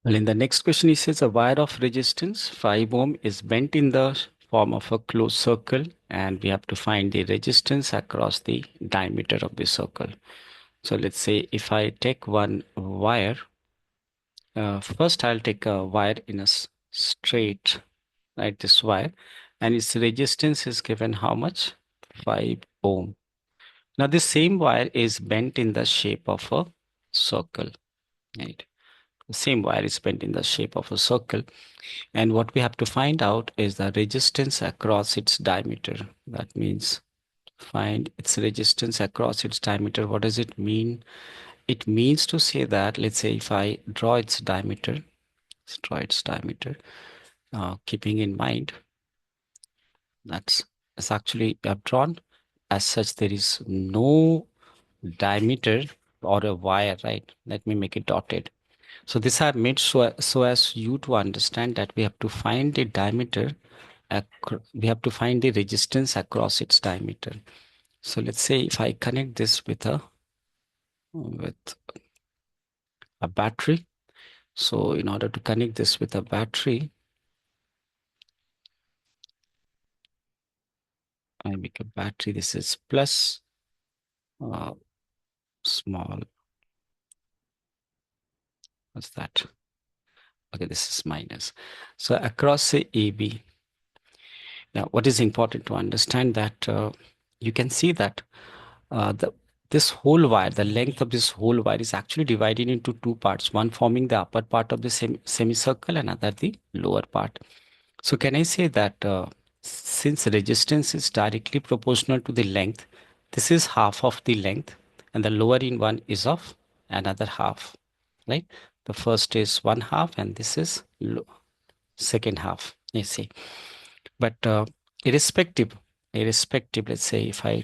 Well, in the next question, he says a wire of resistance 5 ohm is bent in the form of a closed circle, and we have to find the resistance across the diameter of the circle. So let's say if I take one wire, first I'll take a wire in a straight, right, this wire, and its resistance is given how much? 5 ohm. Now this same wire is bent in the shape of a circle, right? The same wire is bent in the shape of a circle. And what we have to find out is the resistance across its diameter. That means find its resistance across its diameter. What does it mean? It means to say that, let's say if I draw its diameter, let's draw its diameter, keeping in mind that's it's actually I've drawn as such there is no diameter or a wire, right? Let me make it dotted. So this I made so as you to understand that we have to find the diameter, we have to find the resistance across its diameter. So let's say if I connect this with a battery. So in order to connect this with a battery, I make a battery. This is plus, uh, small. What's that? Okay, this is minus. So across say AB. Now, what is important to understand that you can see that the this whole wire, the length of this whole wire is actually divided into two parts, one forming the upper part of the semicircle and another the lower part. So can I say that since resistance is directly proportional to the length, this is half of the length and the lower in one is of another half, right? The first is one half and this is second half, you see. But irrespective, let's say if I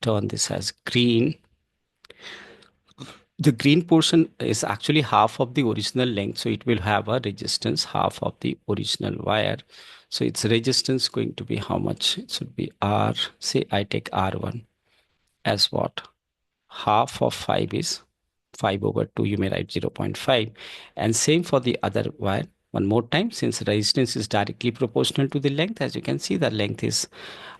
turn this as green, the green portion is actually half of the original length, so it will have a resistance half of the original wire. So its resistance going to be how much? It should be R. Say I take R1 as what? Half of 5 is 5 over 2. You may write 0.5. And same for the other wire. One more time, since resistance is directly proportional to the length, as you can see, the length is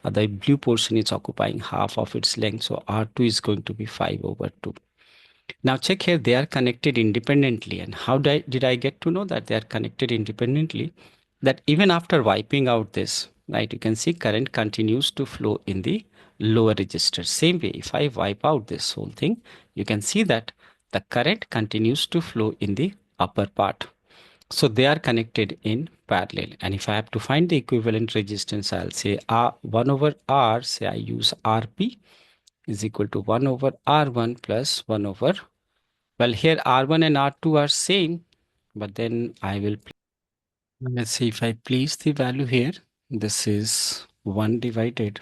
the blue portion is occupying half of its length. So R2 is going to be 5 over 2. Now check here, they are connected independently. And how did I get to know that they are connected independently? That even after wiping out this, right, you can see current continues to flow in the lower register. Same way, if I wipe out this whole thing, you can see that the current continues to flow in the upper part. So they are connected in parallel. And if I have to find the equivalent resistance, I'll say R1 over R, say I use RP is equal to 1 over R1 plus 1 over, well, here R1 and R2 are same, but then I will, let's see if I place the value here, this is 1 divided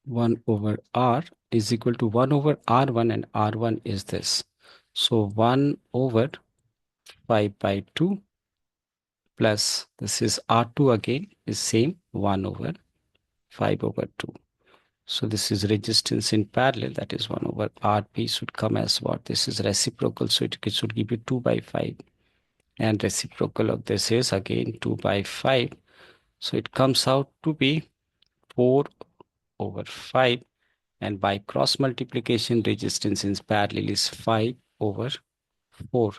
1 over R is equal to 1 over R1 and R1 is this. So 1 over 5 by 2 plus this is R2 again is same 1 over 5 over 2. So this is resistance in parallel, that is 1 over RP should come as what? This is reciprocal, so it should give you 2 by 5. And reciprocal of this is again 2 by 5. So it comes out to be 4 over 5. And by cross multiplication, resistance in parallel is 5 over 4.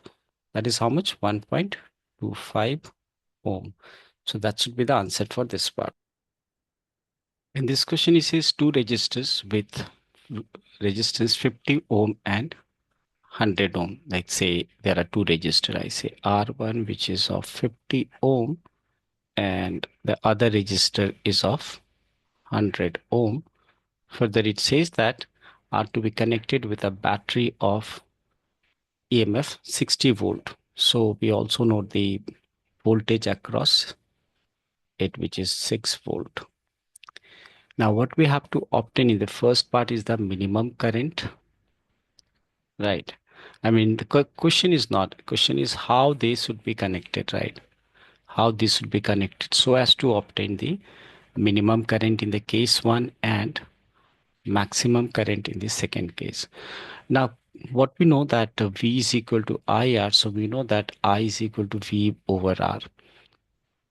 That is how much? 1.25 ohm. So that should be the answer for this part. In this question, it says two resistors with resistance 50 ohm and 100 ohm. Like say there are two resistors. I say R1 which is of 50 ohm and the other resistor is of 100 ohm. Further, it says that are to be connected with a battery of EMF 60 volt. So we also know the voltage across it, which is 6 volt. Now, what we have to obtain in the first part is the minimum current, right? I mean, the question is not, question is how they should be connected, right? How this should be connected so as to obtain the minimum current in the case one and maximum current in the second case. Now, what we know that V is equal to IR, so we know that I is equal to V over R.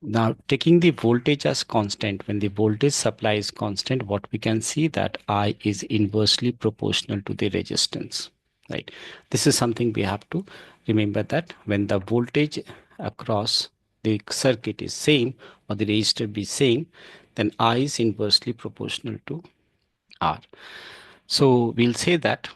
Now, taking the voltage as constant, when the voltage supply is constant, what we can see that I is inversely proportional to the resistance, right? This is something we have to remember, that when the voltage across the circuit is same or the resistor be same, then I is inversely proportional to R. So we'll say that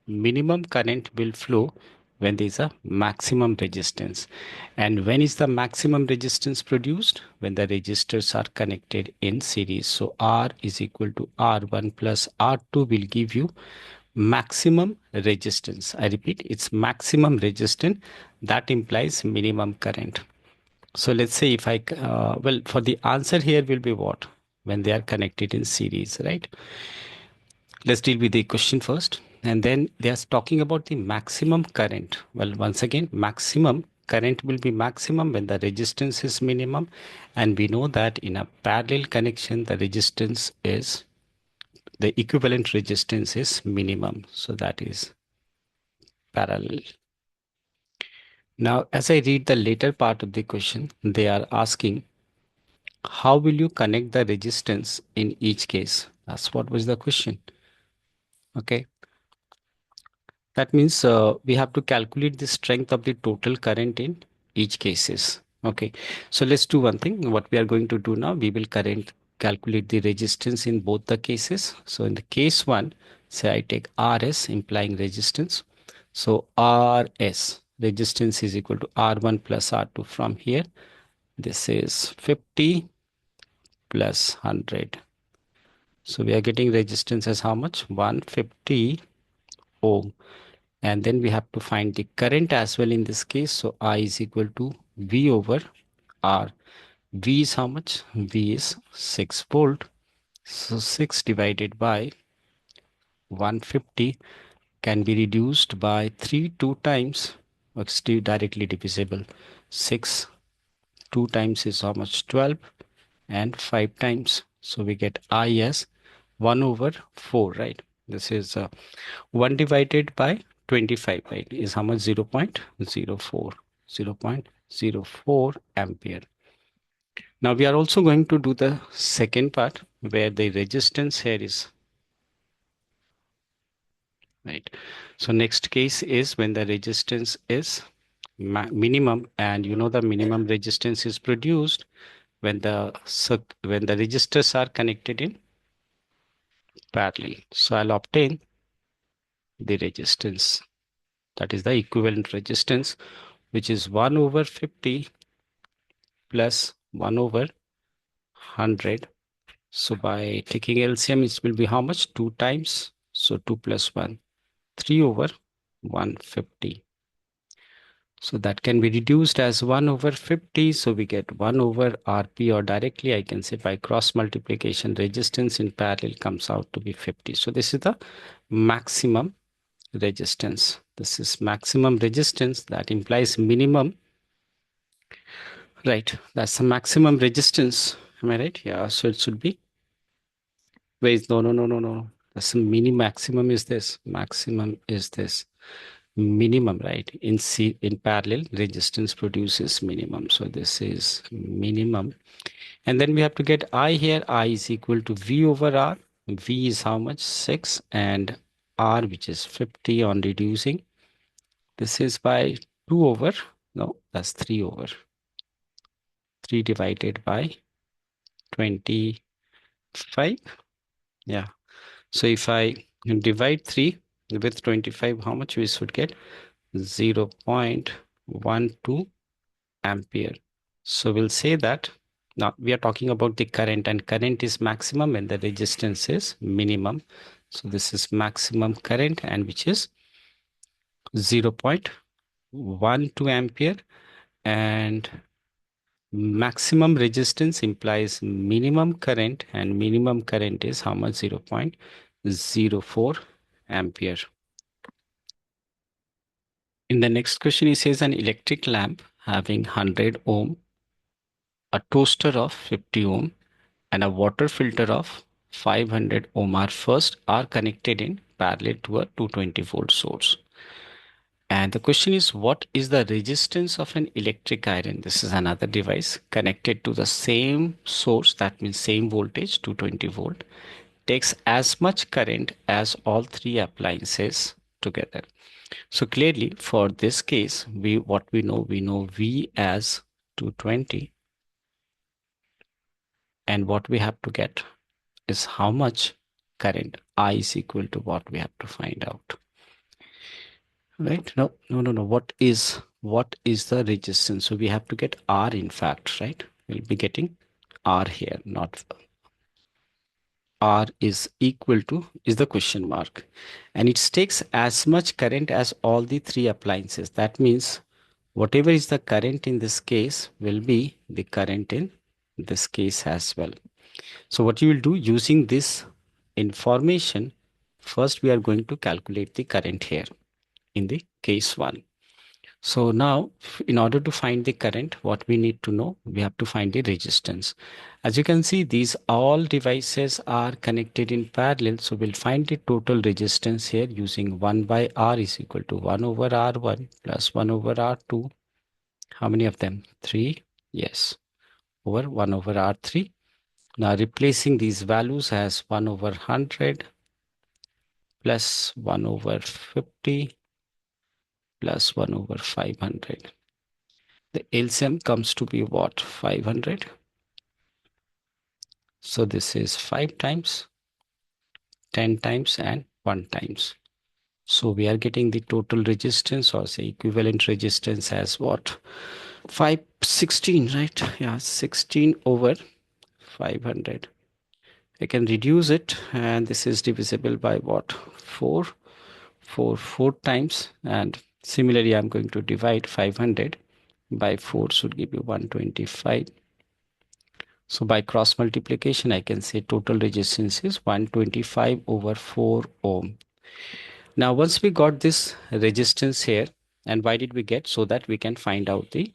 minimum current will flow when there is a maximum resistance. And when is the maximum resistance produced? When the resistors are connected in series. So R is equal to R1 plus R2 will give you maximum resistance. I repeat, it's maximum resistance. That implies minimum current. So let's say if well, for the answer here will be what? When they are connected in series, right? Let's deal with the question first. And then they are talking about the maximum current. Well, once again, maximum current will be maximum when the resistance is minimum. And we know that in a parallel connection, the resistance is, the equivalent resistance is minimum. So that is parallel. Now, as I read the later part of the question, they are asking, how will you connect the resistance in each case? That's what was the question. Okay. That means we have to calculate the strength of the total current in each cases. Okay, so let's do one thing. What we are going to do now, we will calculate the resistance in both the cases. So in the case one, say I take RS implying resistance. So RS resistance is equal to R1 plus R2 from here. This is 50 plus 100. So we are getting resistance as how much? 150 ohm. And then we have to find the current as well in this case. So I is equal to V over R. V is how much? V is 6 volt. So 6 divided by 150 can be reduced by 3 two times, or still directly divisible. 6 2 times is how much? 12, and 5 times. So we get I as 1 over 4, right? This is 1 divided by 25, right? Is how much? 0.04. 0.04 ampere. Now we are also going to do the second part where the resistance here is, right? So next case is when the resistance is minimum, and you know the minimum resistance is produced when the resistors are connected in parallel. So I'll obtain the resistance, that is the equivalent resistance, which is 1 over 50 plus 1 over 100. So by taking LCM, it will be how much? 2 times. So 2 plus 1, 3 over 150. So that can be reduced as 1 over 50. So we get 1 over Rp, or directly I can say by cross multiplication, resistance in parallel comes out to be 50. So this is the maximum resistance. This is maximum resistance. That implies minimum, right? That's the maximum resistance. Am I right? Yeah. So it should be, wait, no, no, no, no, no. That's the maximum is this. Maximum is this. Minimum, right? In parallel, resistance produces minimum. So this is minimum. And then we have to get I here. I is equal to V over R. V is how much? 6, and R, which is 50 on reducing. This is by 2 over, no, that's 3 over. 3 divided by 25. Yeah. So if I divide 3 with 25, how much we should get? 0.12 ampere. So we'll say that now we are talking about the current, and current is maximum and the resistance is minimum. So this is maximum current, and which is 0.12 ampere, and maximum resistance implies minimum current, and minimum current is how much? 0.04 ampere. In the next question, he says an electric lamp having 100 ohm, a toaster of 50 ohm, and a water filter of 500 ohm are connected in parallel to a 220 volt source. And the question is, what is the resistance of an electric iron? This is another device connected to the same source, that means same voltage, 220 volt, takes as much current as all three appliances together. So clearly for this case, we know V as 220, and what we have to get is how much current I is equal to what we have to find out. Right? No. What is the resistance? So we have to get R in fact, right? We'll be getting R here, not R is equal to is the question mark. And it takes as much current as all the three appliances. That means whatever is the current in this case will be the current in this case as well. So what you will do using this information, first we are going to calculate the current here in the case 1. So now in order to find the current, what we need to know, we have to find the resistance. As you can see, these all devices are connected in parallel. So we'll find the total resistance here using 1 by R is equal to 1 over R1 plus 1 over R2. How many of them? 3. Yes. Over 1 over R3. Now replacing these values as 1 over 100 plus 1 over 50 plus 1 over 500. The LCM comes to be what? 500. So this is 5 times, 10 times, and 1 times. So we are getting the total resistance, or say equivalent resistance, as what? 516, right? Yeah, 16 over 500. I can reduce it, and this is divisible by what? 4. 4 times, and similarly I'm going to divide 500 by 4, should give you 125. So by cross multiplication, I can say total resistance is 125 over 4 ohm. Now, once we got this resistance here, and why did we get? So that we can find out the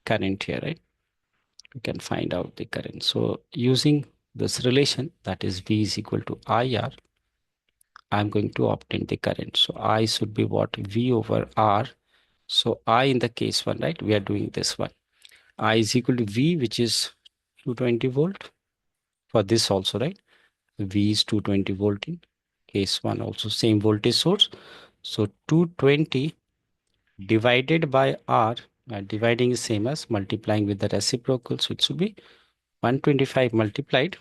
current here, right? We can find out the current. So using this relation, that is V is equal to IR, I'm going to obtain the current. So I should be what? V over R. So I in the case 1, right? We are doing this one. I is equal to V, which is 220 volt for this also, right? V is 220 volt in case 1, also same voltage source. So 220 divided by R, dividing is same as multiplying with the reciprocal. So it should be 125 multiplied.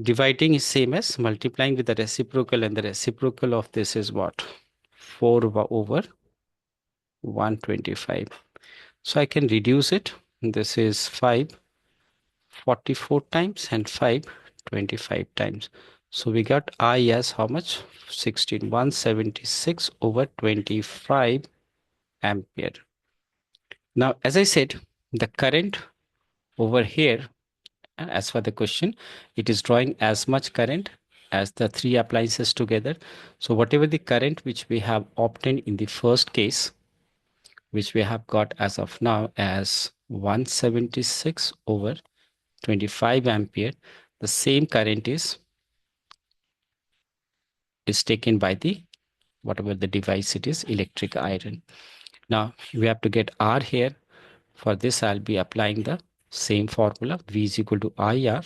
Dividing is same as multiplying with the reciprocal, and the reciprocal of this is what? 4 over 125. So I can reduce it. This is 5 44 times and 5 25 times. So we got I as how much? 16. 176 over 25 ampere. Now, as I said, the current over here, as for the question, it is drawing as much current as the three appliances together. So whatever the current which we have obtained in the first case, which we have got as of now as 176 over 25 ampere, the same current is taken by the whatever the device it is, electric iron. Now we have to get R here. For this, I'll be applying the same formula. V is equal to IR.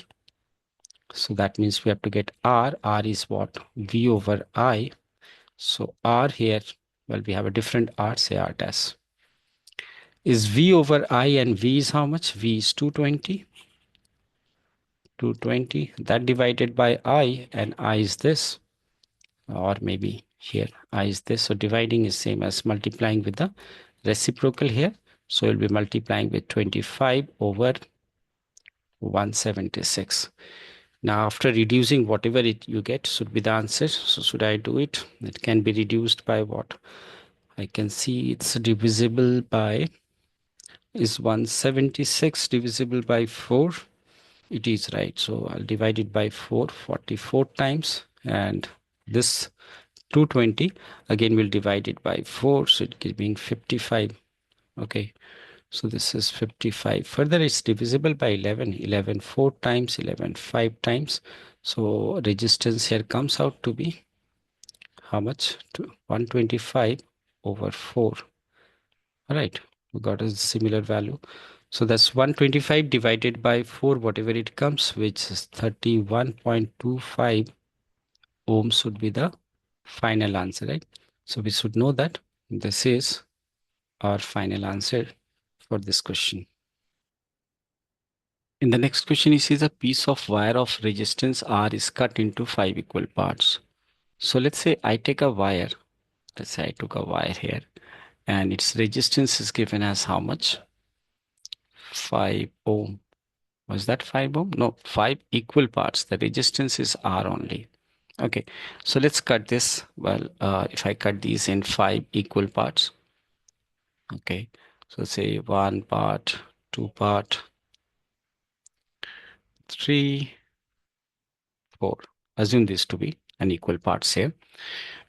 So that means we have to get R. R is what? V over I. So R here, well, we have a different R, say R dash. Is V over I, and V is how much? V is 220. 220. That divided by I, and I is this. Or maybe here I is this. So dividing is same as multiplying with the reciprocal here. So we'll be multiplying with 25 over 176. Now after reducing, whatever you get should be the answer. So should I do it? It can be reduced by what? I can see it's divisible by, is 176 divisible by 4? It is, right. So I'll divide it by 4, 44 times, and this 220 again will divide it by 4, so it giving 55. Okay, So this is 55. Further, it's divisible by 11. 11 4 times, 11 5 times. So resistance here comes out to be how much? 125 over 4. All right, we got a similar value. So that's 125 divided by 4, whatever it comes, which is 31.25 ohms would be the final answer, right? So we should know that this is our final answer for this question. In the next question, it says a piece of wire of resistance R is cut into 5 equal parts. So let's say I take a wire. Let's say I took a wire here and its resistance is given as how much? 5 ohm. Was that 5 ohm? No, 5 equal parts. The resistance is R only. Okay, so let's cut this. Well, if I cut these in 5 equal parts, okay, so say 1 part, 2 part, 3, 4. Assume this to be an equal parts here.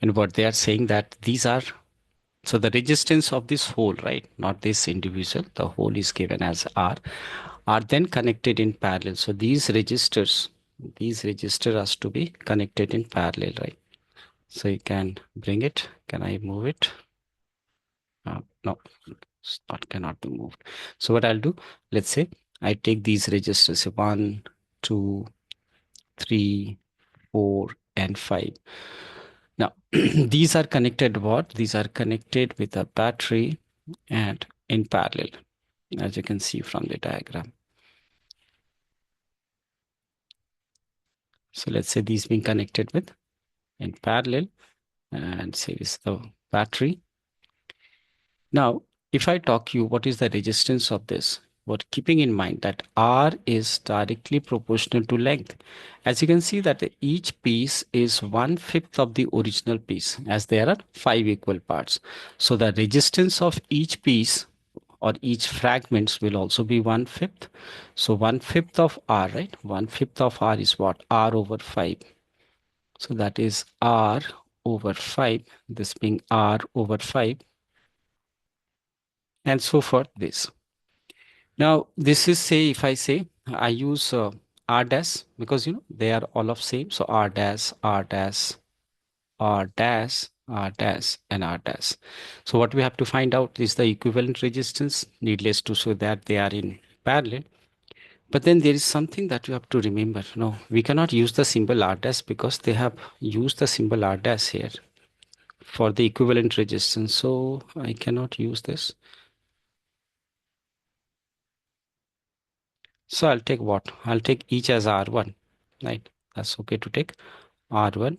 And what they are saying that these are, so the resistance of this whole, right, not this individual, the whole is given as R, are then connected in parallel. So these resistors has to be connected in parallel, right? So you can bring it. Can I move it? No, it's not, cannot be moved. So what I'll do, let's say I take these resistors 1, 2, 3, 4, and 5. Now, these are connected what? These are connected with a battery and in parallel, as you can see from the diagram. So let's say these being connected with in parallel, and say this is the battery. Now, if I talk you, what is the resistance of this? What keeping in mind that R is directly proportional to length. As you can see that each piece is 1/5 of the original piece, as there are 5 equal parts. So the resistance of each piece or each fragments will also be 1/5. So 1/5 of R, right? 1/5 of R is what? R over 5. So that is R over 5, this being R over 5, and so forth this. Now, this is say, if I say I use R dash, because they are all of same. So R dash, R dash, R dash, R dash, and R dash. So what we have to find out is the equivalent resistance. Needless to say that they are in parallel. But then there is something that you have to remember. No, we cannot use the symbol R dash because they have used the symbol R dash here for the equivalent resistance. So I cannot use this. So I'll take what? I'll take each as R1, right? That's okay to take R1.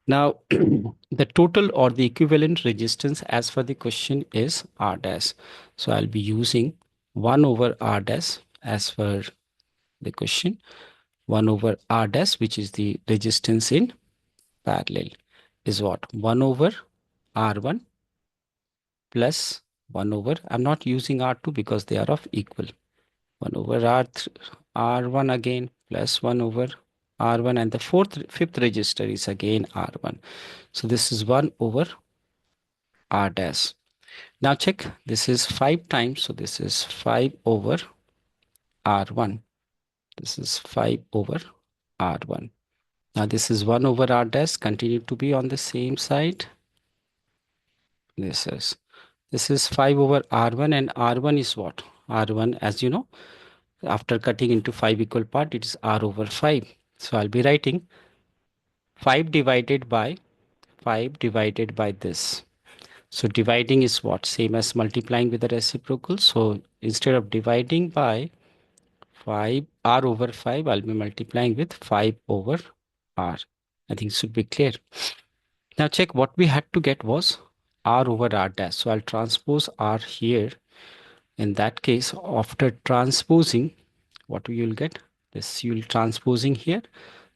Now, the total or the equivalent resistance as for the question is R dash. So I'll be using 1 over R dash as for the question. 1 over R dash, which is the resistance in parallel, is what? 1 over R1 plus 1 over, I'm not using R2 because they are of equal. 1 over R1 again plus 1 over R1, and the fifth register is again R1. So this is 1 over R dash. Now check, this is 5 times, so this is 5 over R1. This is 5 over R1. Now this is 1 over R dash, continue to be on the same side. This is 5 over R1, and R1 is what? R1, as you know, after cutting into 5 equal part, it is R over 5. So I'll be writing 5 divided by 5 divided by this. So dividing is what? Same as multiplying with the reciprocal. So instead of dividing by 5 R over 5, I'll be multiplying with 5 over R. I think it should be clear. Now check, what we had to get was R over R dash. So I'll transpose R here. In that case, after transposing, what you will get? This you will transposing here.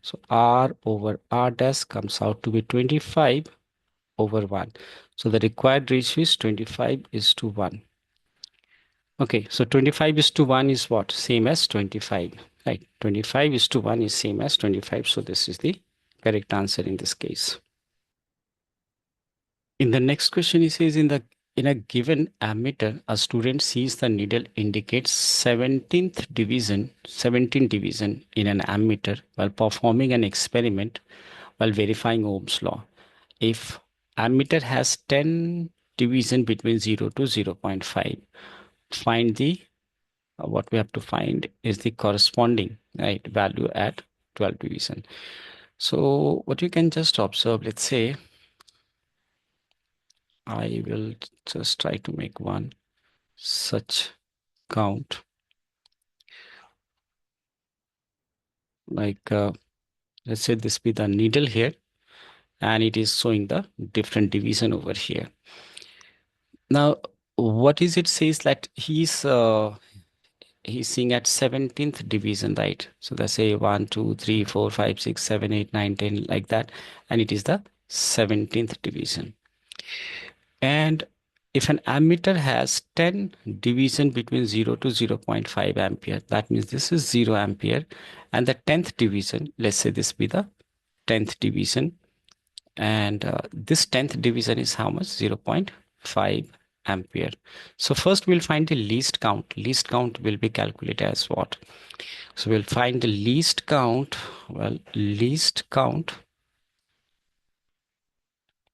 So R over R dash comes out to be 25 over 1. So the required ratio is 25 is to 1. Okay, so 25 is to 1 is what? Same as 25, right? 25 is to 1 is same as 25. So this is the correct answer in this case. In the next question, he says in the in a given ammeter, a student sees the needle indicates 17 division in an ammeter while performing an experiment while verifying Ohm's law. If ammeter has 10 division between 0 to 0.5, find the what we have to find is the corresponding right value at 12 division. So what you can just observe, let's say I will just try to make one such count, like let's say this be the needle here, and it is showing the different division over here. Now what is it says that he's seeing at 17th division, right? So let's say 1 2 3 4 5 6 7 8 9 10, like that, and it is the 17th division. And if an ammeter has 10 division between 0 to 0.5 ampere, that means this is 0 ampere, and the 10th division, let's say this be the 10th division, and this 10th division is how much? 0.5 ampere. So first we'll find the least count. Least count will be calculated as what? So we'll find the least count. Well, least count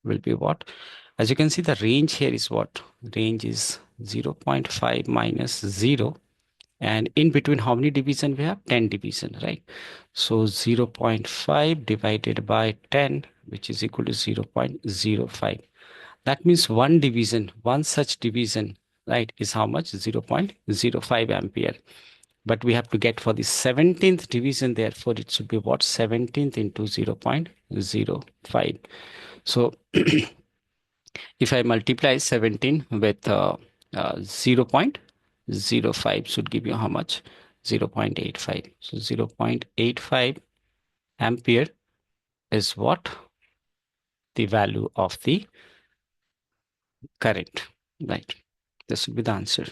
will be what? As you can see, the range here is what? Range is 0.5 minus 0. And in between, how many division we have? 10 division, right? So 0.5 divided by 10, which is equal to 0.05. That means one division, one such division, right, is how much? 0.05 ampere. But we have to get for the 17th division, therefore it should be what? 17th into 0.05. So if I multiply 17 with 0.05, should give you how much? 0.85. So 0.85 ampere is what? The value of the current, right? This would be the answer.